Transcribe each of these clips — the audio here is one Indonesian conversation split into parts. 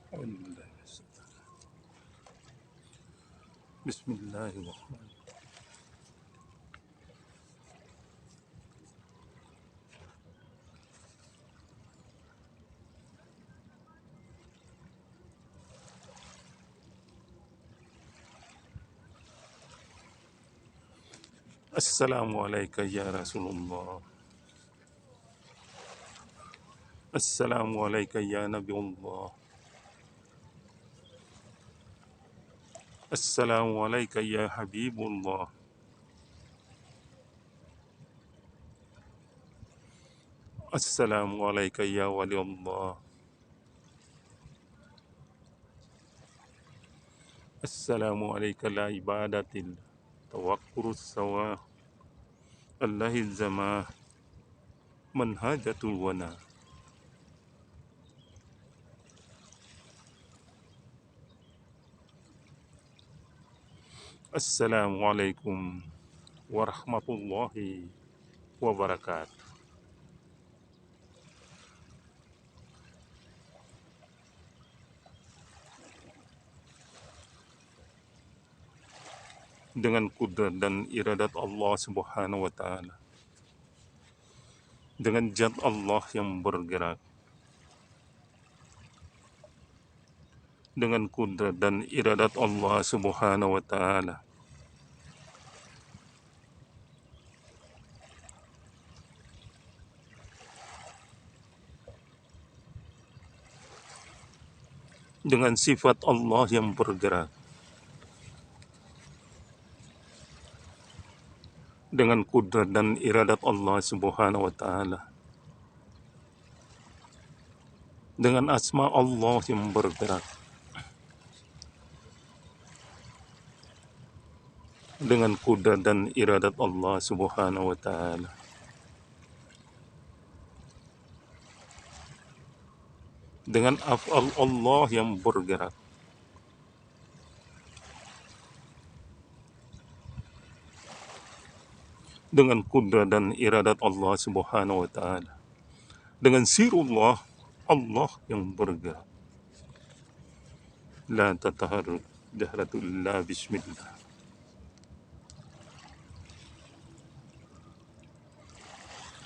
Bismillahirrahmanirrahim. Assalamualaikum ya Rasulullah. Assalamualaikum ya Nabiullah. Assalamualaikum ya Habibullah. Assalamualaikum ya Waliullah. Assalamualaikum la ibadatil tawakkurus sawa Allahi zama manhajatul wana. Assalamualaikum warahmatullahi wabarakatuh. Dengan kudrat dan iradat Allah Subhanahu wa Ta'ala, dengan zat Allah yang bergerak, dengan kudrat dan iradat Allah Subhanahu wa Ta'ala, dengan sifat Allah yang bergerak, dengan kudrat dan iradat Allah Subhanahu wa Ta'ala, dengan asma Allah yang bergerak, dengan kudrat dan iradat Allah Subhanahu wa Ta'ala, dengan af'al Allah yang bergerak, dengan kudrat dan iradat Allah Subhanahu wa Ta'ala, dengan sirullah Allah yang bergerak. La tataharuk jahratullah bismillah.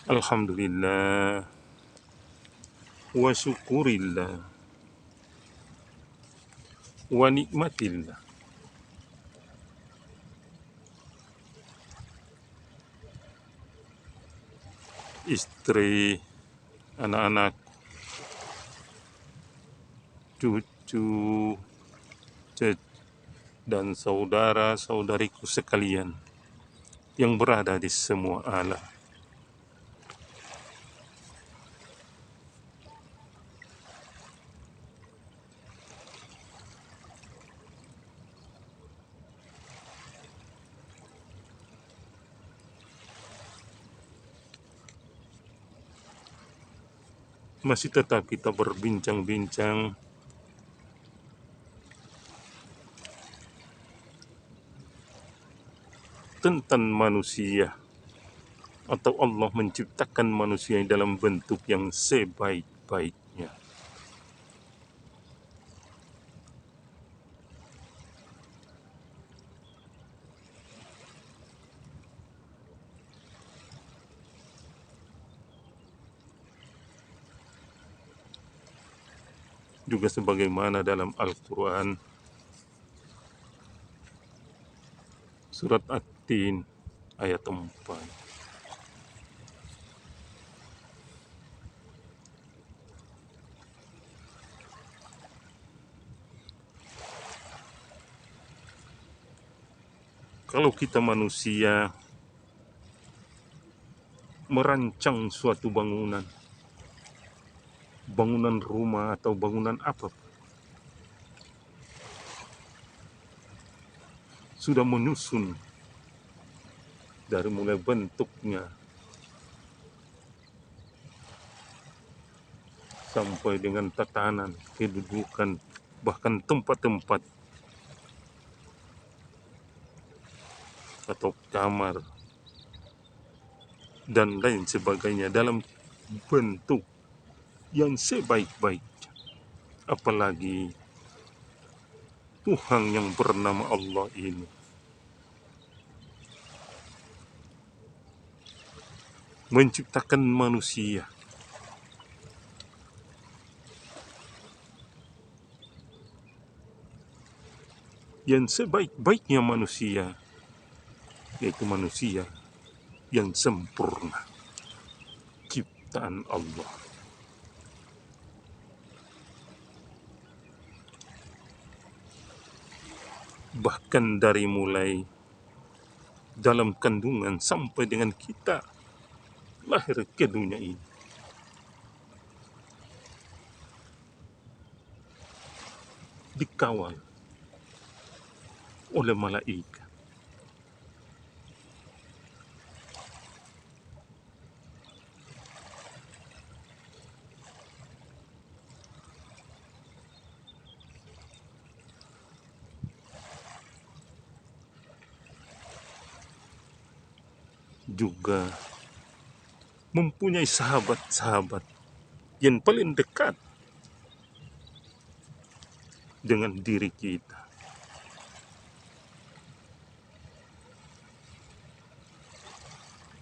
Alhamdulillah wa syukurillah wa nikmatillah. Istri, anak-anak, cucu, dan saudara-saudariku sekalian yang berada di semua alam. Masih tetap kita berbincang-bincang tentang manusia, atau Allah menciptakan manusia dalam bentuk yang sebaik-baiknya. Juga sebagaimana dalam Al-Quran, surat At-Tin ayat 4. Kalau kita manusia merancang suatu bangunan rumah atau bangunan apa, sudah menyusun dari mulai bentuknya sampai dengan tatanan, kedudukan, bahkan tempat-tempat atau kamar dan lain sebagainya dalam bentuk yang sebaik-baiknya. Apalagi Tuhan yang bernama Allah ini menciptakan manusia yang sebaik-baiknya manusia, yaitu manusia yang sempurna, ciptaan Allah. Bahkan dari mulai dalam kandungan sampai dengan kita lahir ke dunia ini, dikawal oleh malaikat. Juga mempunyai sahabat-sahabat yang paling dekat dengan diri kita.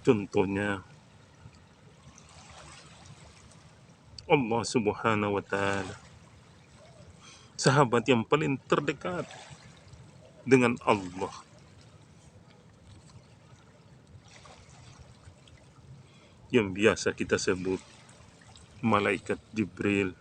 Contohnya Allah Subhanahu wa Ta'ala, sahabat yang paling terdekat dengan Allah, yang biasa kita sebut malaikat Jibril.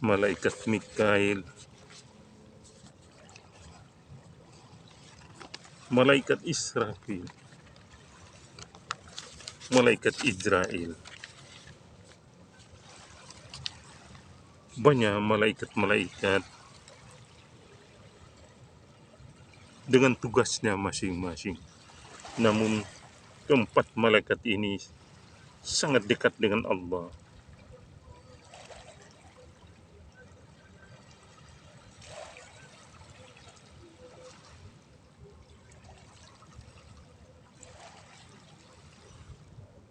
Malaikat Mikail, malaikat Israfil, malaikat Israel. Banyak malaikat-malaikat dengan tugasnya masing-masing. Namun keempat malaikat ini sangat dekat dengan Allah.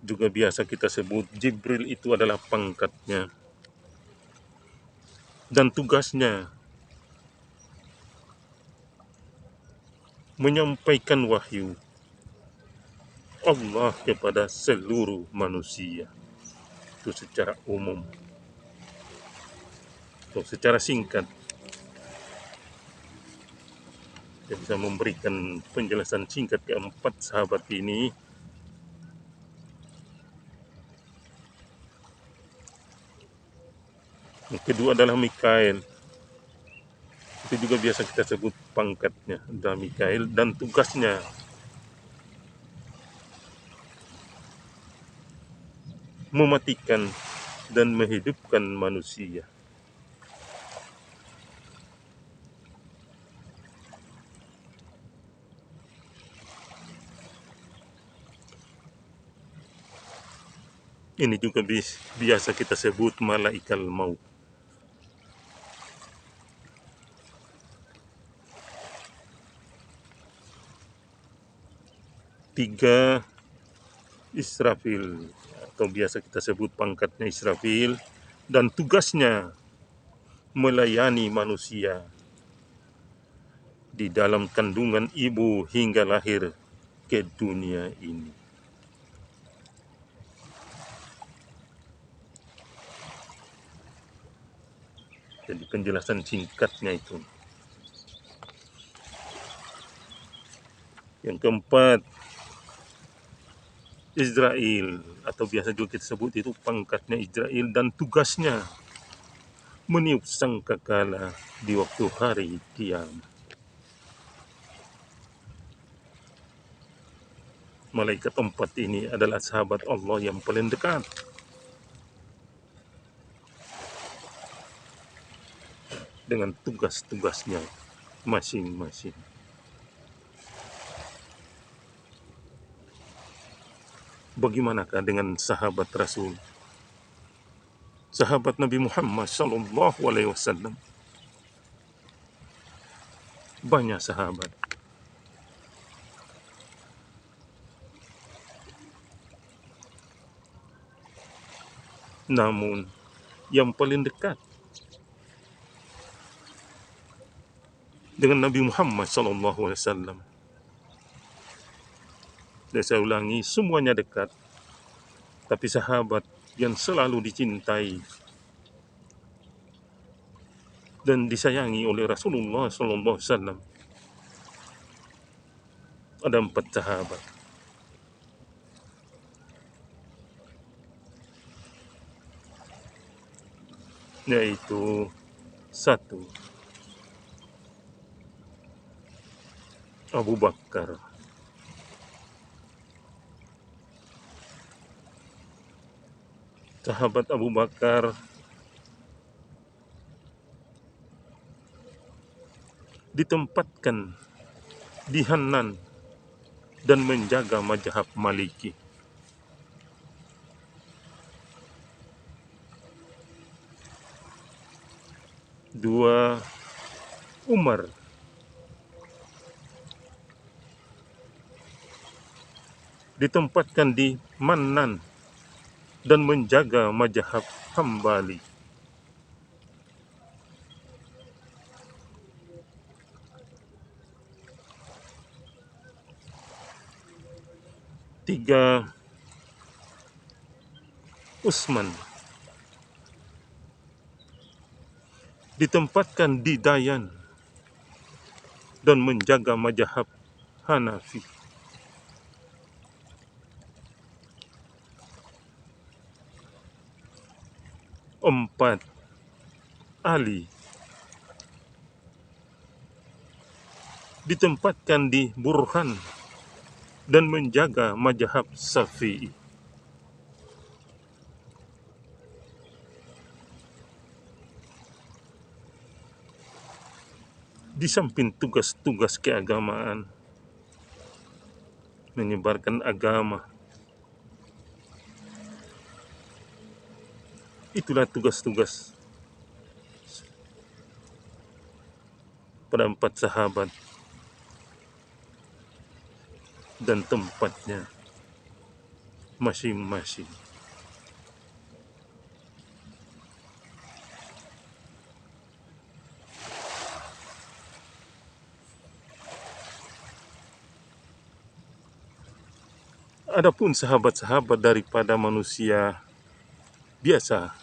Juga biasa kita sebut Jibril itu adalah pangkatnya dan tugasnya menyampaikan wahyu Allah kepada seluruh manusia. Itu secara umum atau secara singkat. Saya bisa memberikan penjelasan singkat keempat sahabat ini. Yang kedua adalah Mikail. Itu juga biasa kita sebut pangkatnya, adalah Mikail, dan tugasnya mematikan dan menghidupkan manusia. Ini juga biasa kita sebut malaikat maut. Tiga, Israfil, atau biasa kita sebut pangkatnya Israfil, dan tugasnya melayani manusia di dalam kandungan ibu hingga lahir ke dunia ini. Jadi penjelasan singkatnya itu. Yang keempat, Israel, atau biasa juga kita sebut itu pangkatnya Israel, dan tugasnya meniup sangkakala di waktu hari kiamat. Malaikat empat ini adalah sahabat Allah yang paling dekat dengan tugas-tugasnya masing-masing. Bagaimanakah dengan sahabat Rasul, sahabat Nabi Muhammad SAW? banyak sahabat. Namun yang paling dekat dengan Nabi Muhammad SAW, dan saya ulangi, semuanya dekat, tapi sahabat yang selalu dicintai dan disayangi oleh Rasulullah SAW ada 4 sahabat, yaitu 1. Abu Bakar. Sahabat Abu Bakar ditempatkan di Hanan dan menjaga mazhab Maliki. 2. Umar ditempatkan di Mannan dan menjaga mazhab Hambali. 3. Utsman ditempatkan di Dayan dan menjaga mazhab Hanafi. 4. Ali ditempatkan di Burhan dan menjaga mazhab Syafi'i. Di samping tugas-tugas keagamaan, menyebarkan agama, itulah tugas-tugas pada 4 sahabat dan tempatnya masing-masing. Adapun sahabat-sahabat daripada manusia biasa,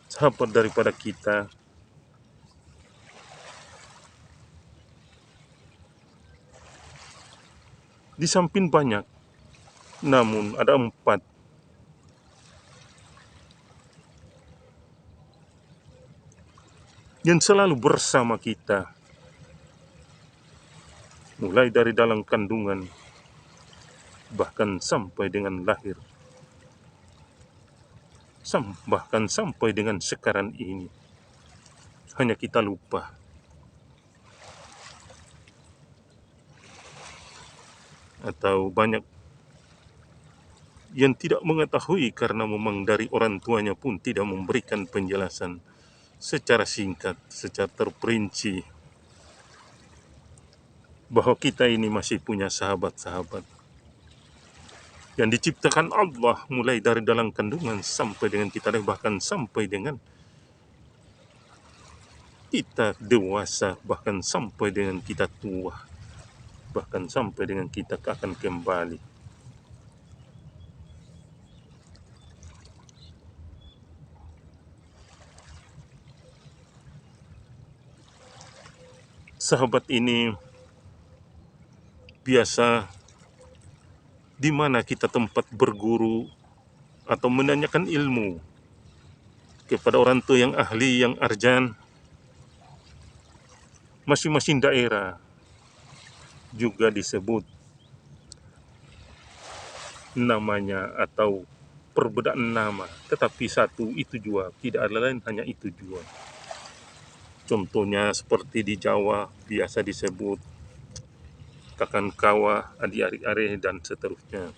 sahabat daripada kita, di samping banyak, namun ada 4 yang selalu bersama kita, mulai dari dalam kandungan bahkan sampai dengan lahir, bahkan sampai dengan sekarang ini. Hanya kita lupa. Atau banyak yang tidak mengetahui karena memang dari orang tuanya pun tidak memberikan penjelasan secara singkat, secara terperinci, bahwa kita ini masih punya sahabat-sahabat yang diciptakan Allah mulai dari dalam kandungan sampai dengan kita, bahkan sampai dengan kita dewasa, bahkan sampai dengan kita tua, bahkan sampai dengan kita akan kembali. Sahabat ini biasa di mana kita tempat berguru atau menanyakan ilmu kepada orang tua yang ahli, yang arjan. Masing-masing daerah juga disebut namanya atau perbedaan nama, tetapi satu itu jua, tidak ada lain, hanya itu jua. Contohnya seperti di Jawa biasa disebut kakan kawa, adik-adik dan seterusnya.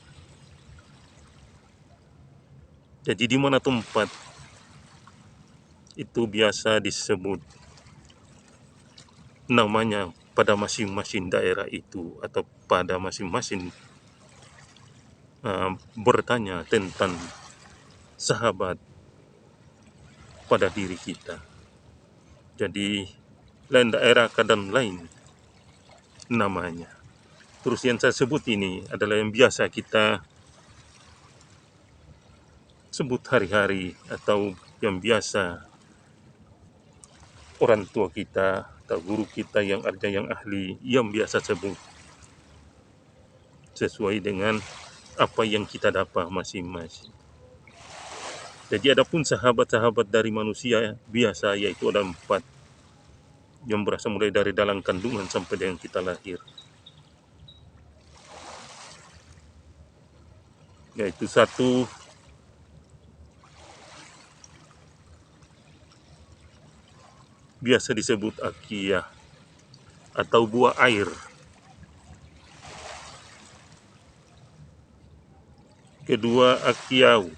Jadi di mana tempat itu biasa disebut namanya pada masing-masing daerah itu, atau pada masing-masing bertanya tentang sahabat pada diri kita. Jadi lain daerah kadang lain namanya. Terus yang saya sebut ini adalah yang biasa kita sebut hari-hari, atau yang biasa orang tua kita atau guru kita yang ada yang ahli yang biasa sebut, sesuai dengan apa yang kita dapat masing-masing. Jadi adapun sahabat-sahabat dari manusia biasa, yaitu ada 4 yang berasal mulai dari dalam kandungan sampai dengan kita lahir, yaitu satu, biasa disebut akiyah atau buah air. Kedua, akiyau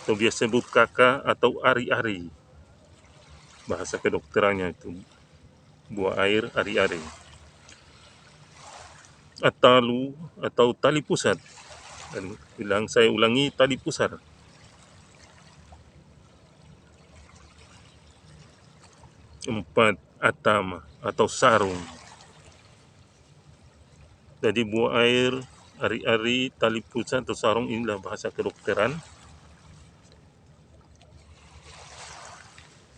atau biasa sebut kakak atau ari-ari, bahasa kedokterannya itu buah air ari-ari. Atalu atau tali pusat, dan bilang saya ulangi, tali pusar. 4, atama atau sarung. Jadi buah air, ari-ari, tali pusat atau sarung, inilah bahasa kedokteran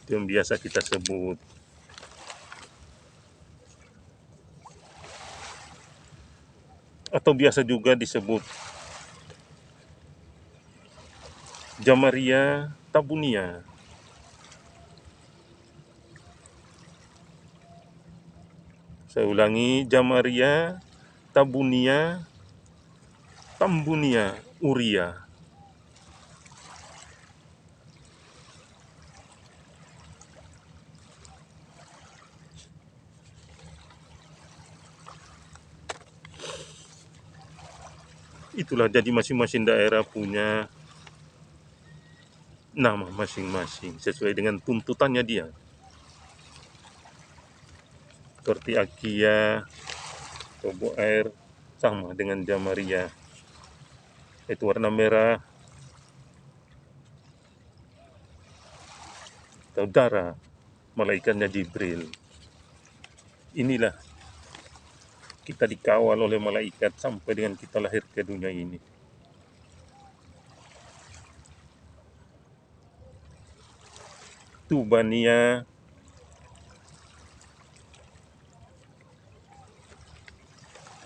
yang biasa kita sebut. Atau biasa juga disebut Jamaria tabunia. Saya ulangi, Jamaria tabunia tambunia uria. Itulah, jadi masing-masing daerah punya nama masing-masing sesuai dengan tuntutannya dia. Seperti akia atau buah air sama dengan Jamaria, itu warna merah atau darah, malaikatnya Jibril. Inilah kita dikawal oleh malaikat sampai dengan kita lahir ke dunia ini. Tubania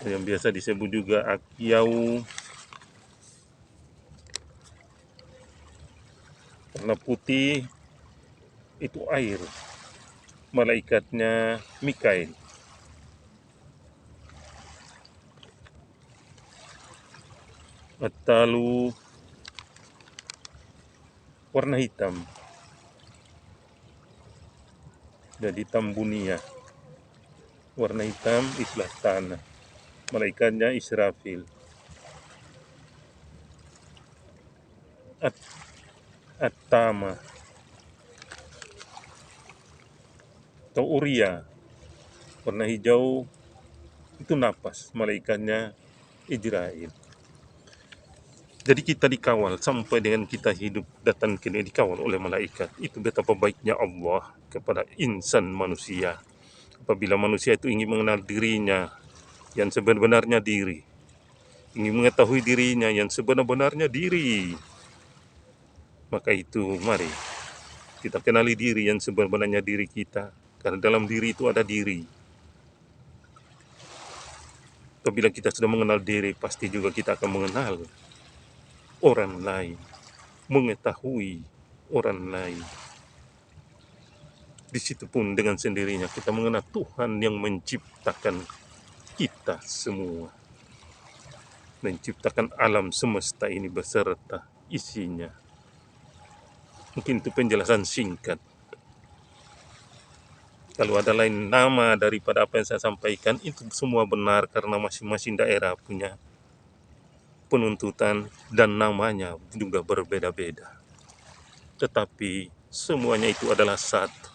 yang biasa disebut juga akiyau, warna putih, itu air, malaikatnya Mikail. Atalu warna hitam, jadi tambunia, warna hitam, itulah tanah, malaikatnya Israfil. Atama atau uria, warna hijau, itu napas, malaikatnya Israel. Jadi kita dikawal sampai dengan kita hidup datang ke dunia, dikawal oleh malaikat. Itu betapa baiknya Allah kepada insan manusia. Apabila manusia itu ingin mengenal dirinya yang sebenarnya diri, ingin mengetahui dirinya yang sebenar-benarnya diri, maka itu mari kita kenali diri yang sebenarnya diri kita, karena dalam diri itu ada diri. Apabila kita sudah mengenal diri, pasti juga kita akan mengenal orang lain, mengetahui orang lain. Di situ pun dengan sendirinya kita mengenal Tuhan yang menciptakan kita semua, menciptakan alam semesta ini beserta isinya. Mungkin itu penjelasan singkat. Kalau ada lain nama daripada apa yang saya sampaikan, itu semua benar karena masing-masing daerah punya penuntutan dan namanya juga berbeda-beda. tetapi semuanya itu adalah satu.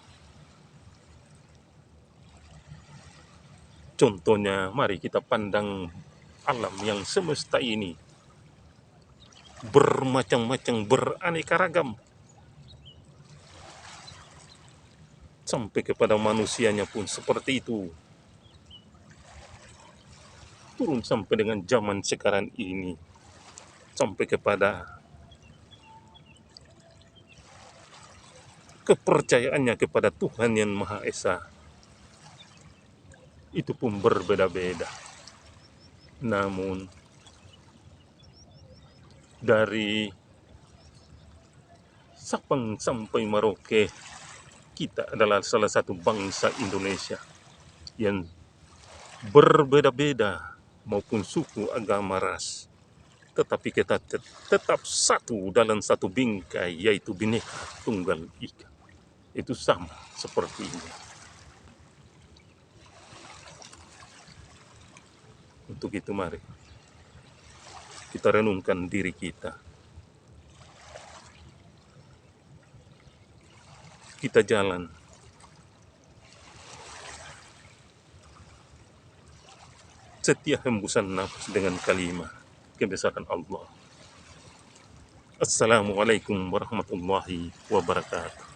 Contohnya, mari kita pandang alam yang semesta ini bermacam-macam, beraneka ragam, sampai kepada manusianya pun seperti itu. Turun sampai dengan zaman sekarang ini, sampai kepada kepercayaannya kepada Tuhan yang Maha Esa, itu pun berbeda-beda. Namun dari Sabang sampai Merauke, kita adalah salah satu bangsa Indonesia yang berbeda-beda maupun suku, agama, ras, tetapi kita tetap satu dalam satu bingkai, yaitu Bhinneka Tunggal Ika. Itu sama seperti ini. Untuk itu mari kita renungkan diri kita. Kita jalan setiap hembusan nafas dengan kalimat kebesaran Allah. Assalamualaikum warahmatullahi wabarakatuh.